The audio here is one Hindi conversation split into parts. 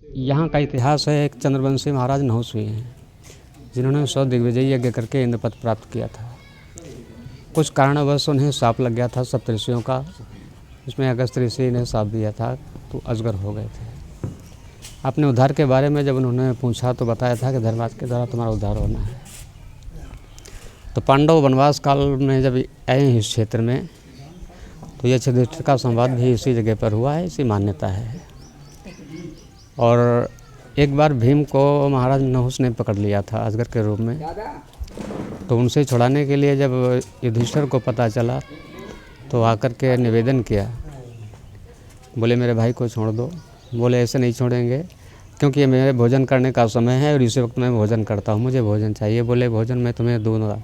यहाँ का इतिहास है, एक चंद्रवंशी महाराज नहुष हुए हैं जिन्होंने 100 दिग्विजय यज्ञ करके इंद्रपद प्राप्त किया था। कुछ कारणवश उन्हें साप लग गया था सप्तऋषियों का, इसमें अगस्त ऋषि ने साप दिया था तो अजगर हो गए थे। अपने उद्धार के बारे में जब उन्होंने पूछा तो बताया था कि धर्मराज के द्वारा तुम्हारा उद्धार होना है। तो पांडव वनवास काल में जब आए इस क्षेत्र में तो ये युधिष्ठिर का संवाद भी इसी जगह पर हुआ है, इसी मान्यता है। और एक बार भीम को महाराज नहुष ने पकड़ लिया था अजगर के रूप में, तो उनसे छुड़ाने के लिए जब युधिष्ठिर को पता चला तो आकर के निवेदन किया, बोले मेरे भाई को छोड़ दो। बोले ऐसे नहीं छोड़ेंगे क्योंकि ये मेरे भोजन करने का समय है और इसी वक्त मैं भोजन करता हूँ, मुझे भोजन चाहिए। बोले भोजन मैं तुम्हें दूंगा,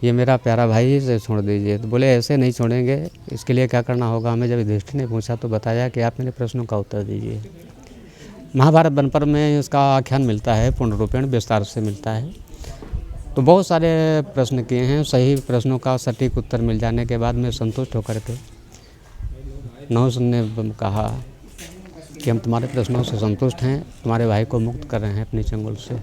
ये मेरा प्यारा भाई है, इसे छोड़ दीजिए। तो बोले ऐसे नहीं छोड़ेंगे, इसके लिए क्या करना होगा हमें। जब युधिष्ठिर ने पूछा तो बताया कि आप मेरे प्रश्नों का उत्तर दीजिए। महाभारत वन पर्व में इसका आख्यान मिलता है, पूर्ण रूपेण विस्तार से मिलता है। तो बहुत सारे प्रश्न किए हैं, सही प्रश्नों का सटीक उत्तर मिल जाने के बाद में संतुष्ट होकर के नहुष ने कहा कि हम तुम्हारे प्रश्नों से संतुष्ट हैं, तुम्हारे भाई को मुक्त कर रहे हैं अपनी चंगुल से।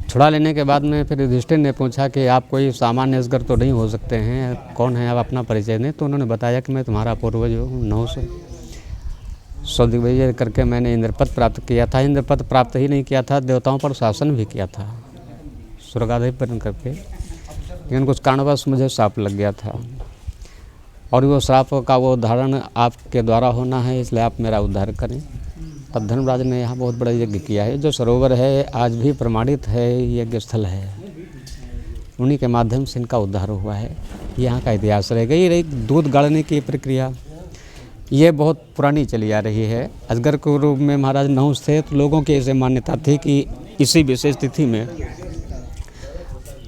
छुड़ा लेने के बाद में फिर युधिष्ठिर ने पूछा कि आप कोई सामान्य अजगर तो नहीं हो सकते हैं, कौन है आप, अपना परिचय दें। तो उन्होंने बताया कि मैं तुम्हारा पूर्वज हूँ नहुष। 100 दिग्विजय करके मैंने इंद्रपद प्राप्त किया था। इंद्रपद प्राप्त ही नहीं किया था, देवताओं पर शासन भी किया था स्वर्गाधिपति करके, लेकिन कुछ कारणवश मुझे श्राप लग गया था और वो श्राप का वो धारण आपके द्वारा होना है, इसलिए आप मेरा उद्धार करें। तब धर्मराज ने यहाँ बहुत बड़ा यज्ञ किया है। जो सरोवर है आज भी प्रमाणित है, यज्ञ स्थल है, उन्हीं के माध्यम से इनका उद्धार हुआ है। यहाँ का इतिहास रहेगा। ये रही दूध गाड़ने की प्रक्रिया, ये बहुत पुरानी चली आ रही है। अजगर के रूप में महाराज नहुष थे तो लोगों की ऐसे मान्यता थी कि इसी विशेष तिथि में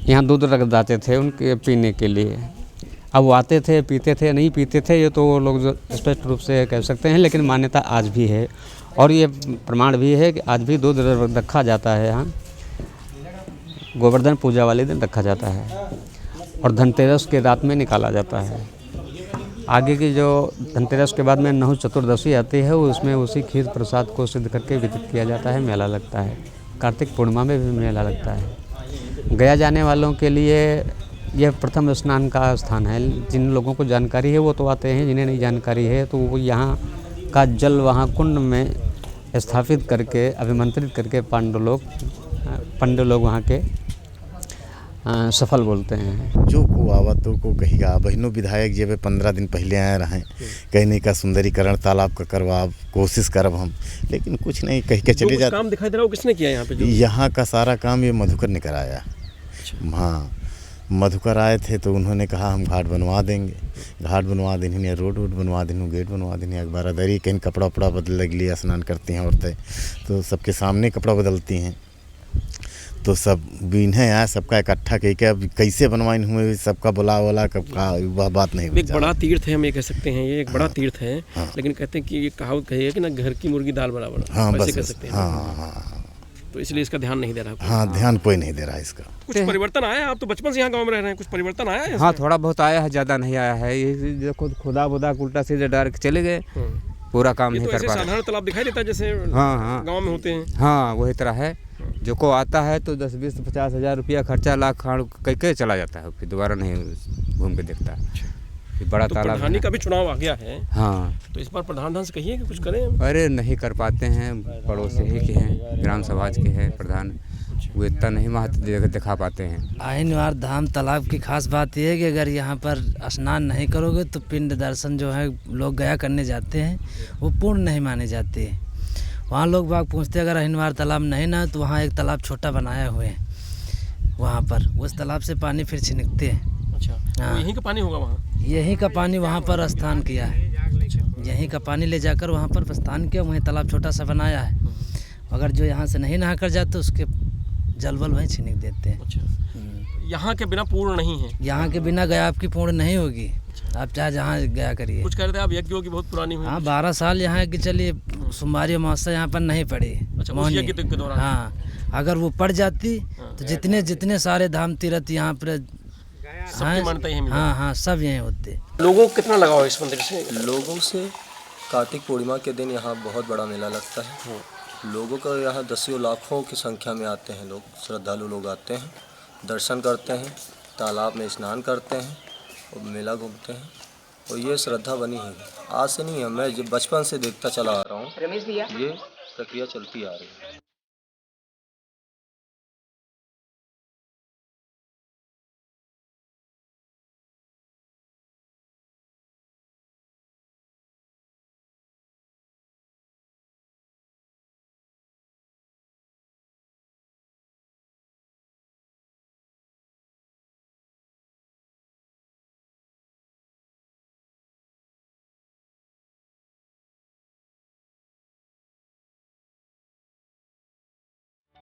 यहाँ दूध रख जाते थे उनके पीने के लिए। अब वो आते थे, पीते थे, नहीं पीते थे, ये तो लोग स्पष्ट रूप से कह सकते हैं, लेकिन मान्यता आज भी है और ये प्रमाण भी है कि आज भी दूध रखा जाता है। यहाँ गोवर्धन पूजा वाले दिन रखा जाता है और धनतेरस के रात में निकाला जाता है। आगे की जो धनतेरस के बाद में नहुष चतुर्दशी आती है, उसमें उसी खीर प्रसाद को सिद्ध करके वितरित किया जाता है, मेला लगता है। कार्तिक पूर्णिमा में भी मेला लगता है। गया जाने वालों के लिए यह प्रथम स्नान का स्थान है। जिन लोगों को जानकारी है वो तो आते हैं, जिन्हें नहीं जानकारी है तो वो यहाँ का जल वहाँ कुंड में स्थापित करके अभिमंत्रित करके पंडित लोग वहाँ के सफल बोलते हैं। जो को आवतों को कहेगा बहनों विधायक जब 15 दिन पहले आए रहें, कहने का सुंदरीकरण तालाब का करवा कोशिश करब हम, लेकिन कुछ नहीं कह के चले जाते। काम दिखाई दे रहा हो किसने किया यहाँ पे? यहाँ का सारा काम ये मधुकर ने कराया। हाँ, मधुकर आए थे तो उन्होंने कहा हम घाट बनवा देंगे, घाट बनवा देने, रोड बनवा देने, गेट बनवा देने। अखबार दरी कहीं कपड़ा उपड़ा बदल लगी, स्नान करती हैं औरतें तो सबके सामने कपड़ा बदलती हैं, तो सब बीन्हे आया सबका इकट्ठा कह के अब कैसे बनवाइन हुए सबका बोला कब का वह बात नहीं। एक बड़ा तीर्थ है, हम ये कह सकते हैं, ये एक बड़ा तीर्थ है। हाँ। लेकिन कहते हैं कि ये कहावत कही है कि ना घर की मुर्गी दाल बराबर। हाँ ऐसे बस कह सकते हैं। हाँ, तो इसलिए इसका ध्यान नहीं दे रहा। हाँ ध्यान कोई नहीं दे रहा इसका। कुछ परिवर्तन आया? आप तो बचपन से यहाँ गाँव में रह रहे हैं, कुछ परिवर्तन आया है? हाँ थोड़ा बहुत आया है, ज़्यादा नहीं आया है। ये जो खुद खुदा बुदा उल्टा सीधे डाल के चले गए, पूरा काम नहीं कर पा रहे। साधारण तालाब दिखाई देता है जैसे हाँ गाँव में होते हैं। हाँ वही तरह है। जो को आता है तो 10, 20, 50 हज़ार रुपया खर्चा लाख कह के चला जाता है, फिर दोबारा नहीं घूम के देखता है। ये बड़ा तो तालाब प्रधानी का भी चुनाव आ गया है। हाँ, तो इस बार प्रधान से कहिए कि कुछ करें। अरे नहीं कर पाते हैं, पड़ोसी ही के हैं, ग्राम समाज के हैं प्रधान, वो इतना नहीं महत्व दिखा पाते हैं। आहिनवार धाम तालाब की खास बात यह है कि अगर यहाँ पर स्नान नहीं करोगे तो पिंड दर्शन जो है लोग गया करने जाते हैं वो पूर्ण नहीं माने जाते। वहाँ लोग बाग पूछते अगर आहिनवार तालाब नहीं ना तो वहाँ एक तालाब छोटा बनाया हुए हैं, वहाँ पर उस तालाब से पानी फिर छिनकते हैं। अच्छा, तो यहीं का पानी होगा वहाँ? यहीं का पानी वहाँ पर स्थान किया है, यहीं का पानी ले जाकर वहाँ पर स्थान किया, वहीं तालाब छोटा सा बनाया है। अगर जो यहाँ से नहीं नहा कर जाते उसके जलवल वहीं छिनक देते हैं। अच्छा, यहाँ के बिना पूर्ण नहीं है? यहाँ के बिना गया आपकी पूर्ण नहीं होगी, आप चाहे जहाँ गया करिए। कुछ कह रहे थे आप यज्ञों की बहुत पुरानी हुई? हाँ 12 साल यहाँ की चलिए, सोमवारी अमावस्या यहाँ पर नहीं पड़ी। अच्छा, उस यज्ञ के दौरान? हाँ, अगर वो पड़ जाती तो जितने सारे धाम तीर्थ यहाँ पर सबकी मान्यता यही मिली? हाँ, सब यहीं होते। लोगों को कितना लगाव है इस मंदिर से? लोगों से कार्तिक पूर्णिमा के दिन यहाँ बहुत बड़ा मेला लगता है। लोगों का यहाँ दसियों लाखों की संख्या में आते हैं लोग, श्रद्धालु लोग आते हैं, दर्शन करते हैं, तालाब में स्नान करते हैं और मेला घूमते हैं। और ये श्रद्धा बनी है, आज से नहीं है, मैं जब बचपन से देखता चला आ रहा हूँ, ये प्रक्रिया चलती आ रही है।